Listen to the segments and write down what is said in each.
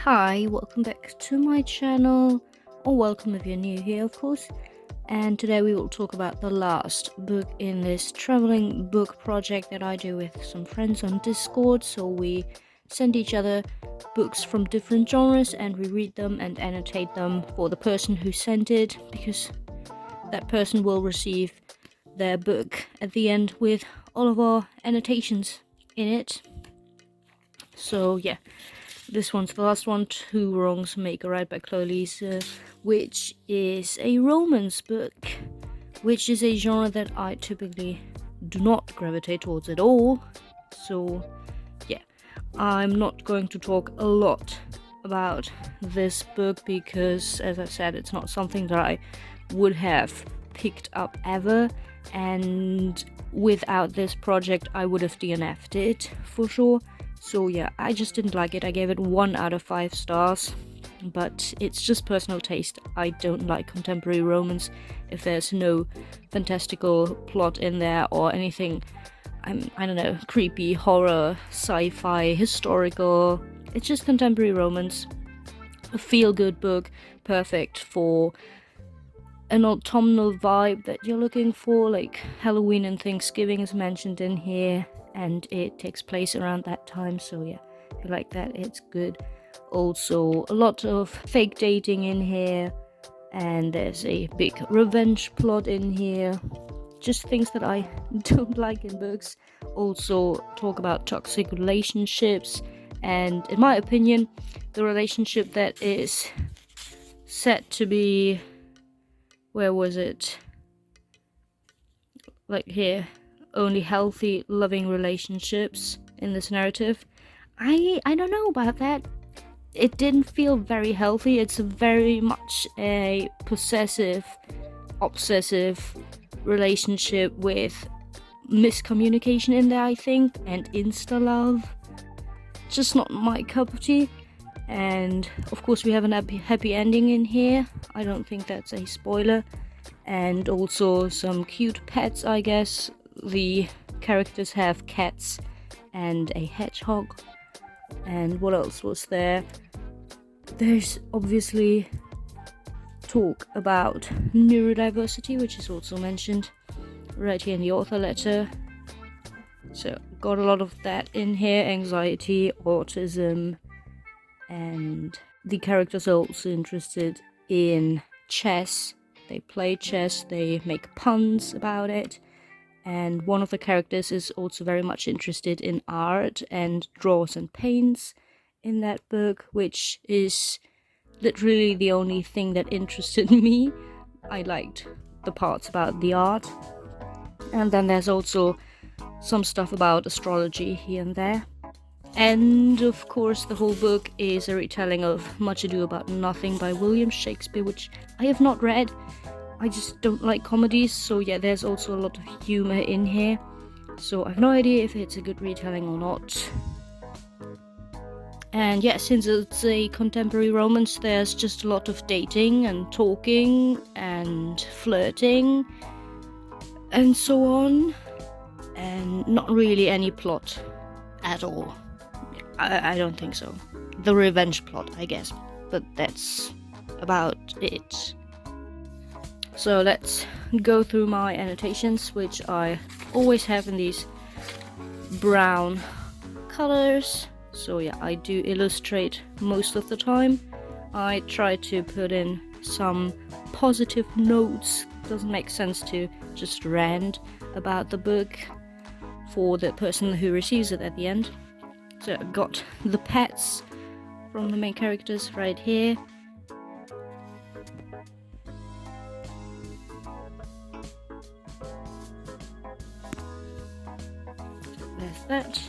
Hi, welcome back to my channel, or welcome if you're new here, of course. And today we will talk about the last book in this traveling book project that I do with some friends on Discord. So we send each other books from different genres and we read them and annotate them for the person who sent it, because that person will receive their book at the end with all of our annotations in it. So yeah. This one's the last one, Two Wrongs Make a Right by Chloe Lisa, which is a romance book, which is a genre that I typically do not gravitate towards at all. So yeah, I'm not going to talk a lot about this book because, as I said, it's not something that I would have picked up ever, and without this project I would have DNF'd it for sure. So yeah, I just didn't like it. I gave it 1 out of 5 stars, but it's just personal taste. I don't like contemporary romance if there's no fantastical plot in there or anything, I don't know, creepy, horror, sci-fi, historical. It's just contemporary romance. A feel-good book, perfect for an autumnal vibe that you're looking for, like Halloween and Thanksgiving is mentioned in here, and it takes place around that time. So yeah, if you like that, it's good. Also, a lot of fake dating in here, and there's a big revenge plot in here. Just things that I don't like in books. Also talk about toxic relationships, and in my opinion, the relationship that is set to be, where was it? Like here, only healthy, loving relationships in this narrative. I don't know about that. It didn't feel very healthy. It's very much a possessive, obsessive relationship with miscommunication in there, I think, and insta-love. Just not my cup of tea. And of course we have an happy ending in here. I don't think that's a spoiler. And also some cute pets, I guess. The characters have cats and a hedgehog. And what else was there? There's obviously talk about neurodiversity, which is also mentioned right here in the author letter. So got a lot of that in here: anxiety, autism, and the characters are also interested in chess. They play chess, they make puns about it, and one of the characters is also very much interested in art and draws and paints in that book, which is literally the only thing that interested me. I liked the parts about the art. And then there's also some stuff about astrology here and there. And of course the whole book is a retelling of Much Ado About Nothing by William Shakespeare, which I have not read. I just don't like comedies, so yeah, there's also a lot of humor in here. So I have no idea if it's a good retelling or not. And yeah, since it's a contemporary romance, there's just a lot of dating and talking and flirting and so on, and not really any plot at all. I don't think so. The revenge plot, I guess, but that's about it. So let's go through my annotations, which I always have in these brown colors. So yeah, I do illustrate most of the time. I try to put in some positive notes. Doesn't make sense to just rant about the book for the person who receives it at the end. So I got the pets from the main characters right here. There's that.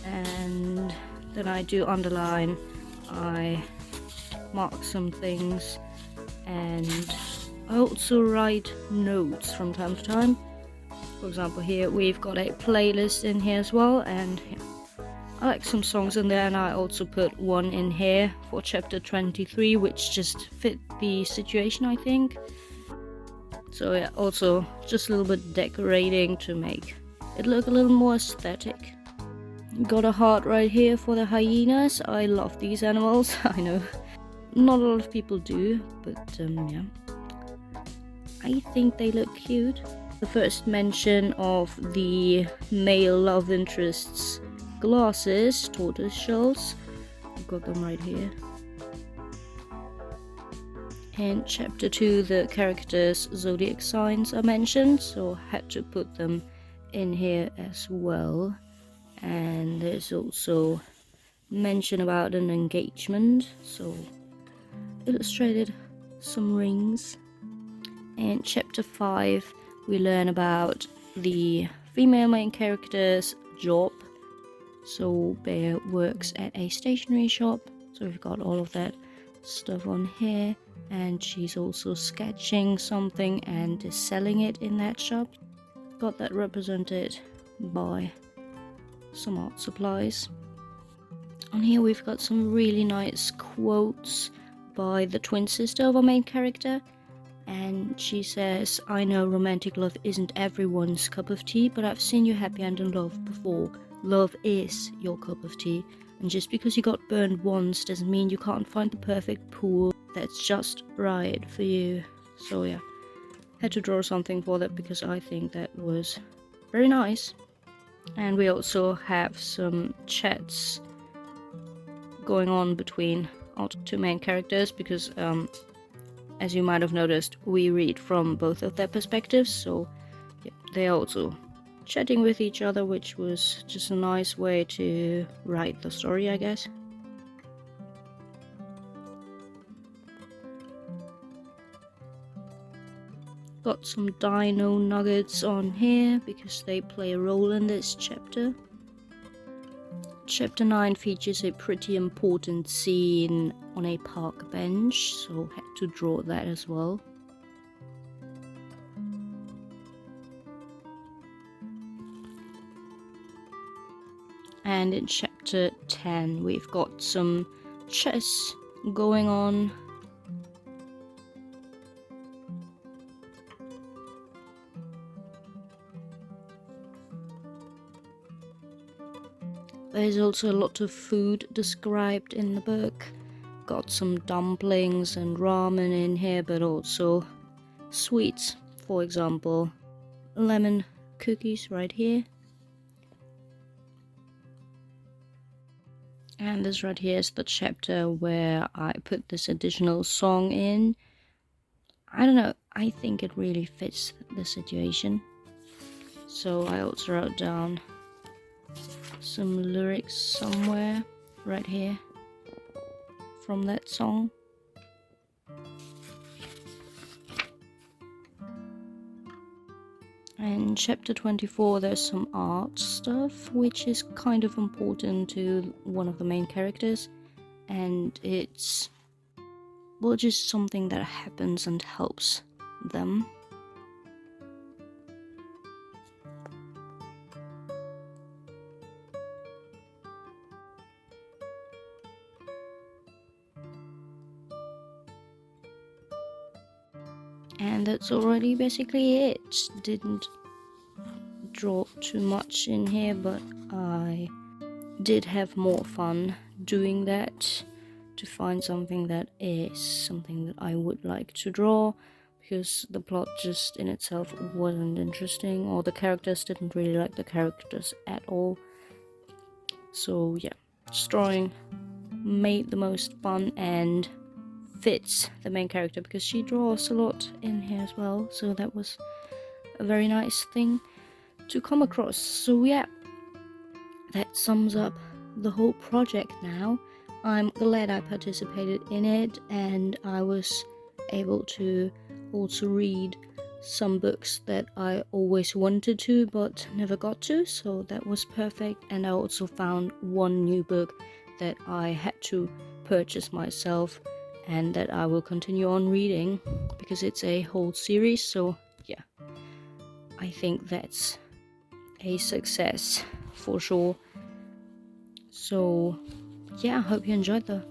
And then I do underline, I mark some things, and I also write notes from time to time. For example, here we've got a playlist in here as well, and I like some songs in there, and I also put one in here for chapter 23, which just fit the situation, I think. So yeah, also just a little bit decorating to make it look a little more aesthetic. Got a heart right here for the hyenas. I love these animals. I know not a lot of people do, but yeah, I think they look cute. The first mention of the male love interest's glasses, tortoise shells. I've got them right here. In chapter 2, the characters' zodiac signs are mentioned, so I had to put them in here as well. And there's also mention about an engagement, so illustrated some rings. In chapter 5, we learn about the female main character's job. So Bear works at a stationery shop, so we've got all of that stuff on here, and she's also sketching something and is selling it in that shop. Got that represented by some art supplies. On here we've got some really nice quotes by the twin sister of our main character, and she says, "I know romantic love isn't everyone's cup of tea, but I've seen you happy and in love before. Love is your cup of tea, and just because you got burned once doesn't mean you can't find the perfect pool that's just right for you." So yeah, had to draw something for that because I think that was very nice. And we also have some chats going on between our two main characters because as you might have noticed, we read from both of their perspectives, so yeah, they're also chatting with each other, which was just a nice way to write the story, I guess. Got some dino nuggets on here because they play a role in this chapter. Chapter 9 features a pretty important scene on a park bench, so had to draw that as well. And in chapter 10 we've got some chess going on. There's also a lot of food described in the book. Got some dumplings and ramen in here, but also sweets. For example, lemon cookies right here. And this right here is the chapter where I put this additional song in. I don't know, I think it really fits the situation. So I also wrote down some lyrics somewhere right here from that song. And chapter 24 there's some art stuff which is kind of important to one of the main characters, and it's well just something that happens and helps them. And that's already basically it. Didn't draw too much in here, but I did have more fun doing that to find something that is something that I would like to draw, because the plot just in itself wasn't interesting, or the characters didn't really like the characters at all. So yeah, just drawing made the most fun and fits the main character because she draws a lot in here as well, so that was a very nice thing to come across. So yeah, that sums up the whole project now. I'm glad I participated in it, and I was able to also read some books that I always wanted to but never got to, so that was perfect. And I also found one new book that I had to purchase myself and that I will continue on reading because it's a whole series. So yeah, I think that's a success for sure. So yeah, I hope you enjoyed the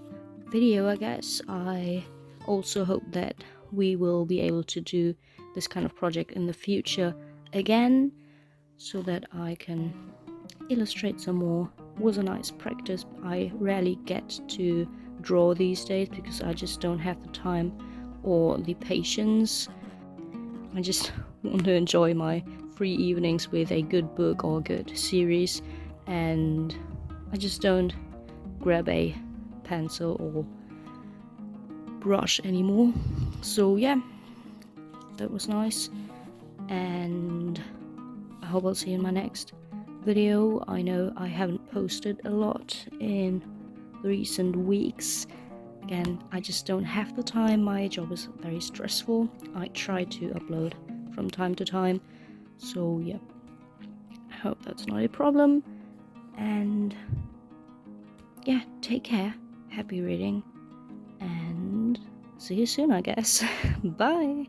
video. I guess I also hope that we will be able to do this kind of project in the future again, so that I can illustrate some more was a nice practice. I rarely get to draw these days because I just don't have the time or the patience. I just want to enjoy my free evenings with a good book or a good series, and I just don't grab a pencil or brush anymore. So yeah, that was nice, and I hope I'll see you in my next video. I know I haven't posted a lot in the recent weeks. Again, I just don't have the time. My job is very stressful. I try to upload from time to time, so yeah, I hope that's not a problem. And yeah, take care, happy reading, and see you soon, I guess. Bye.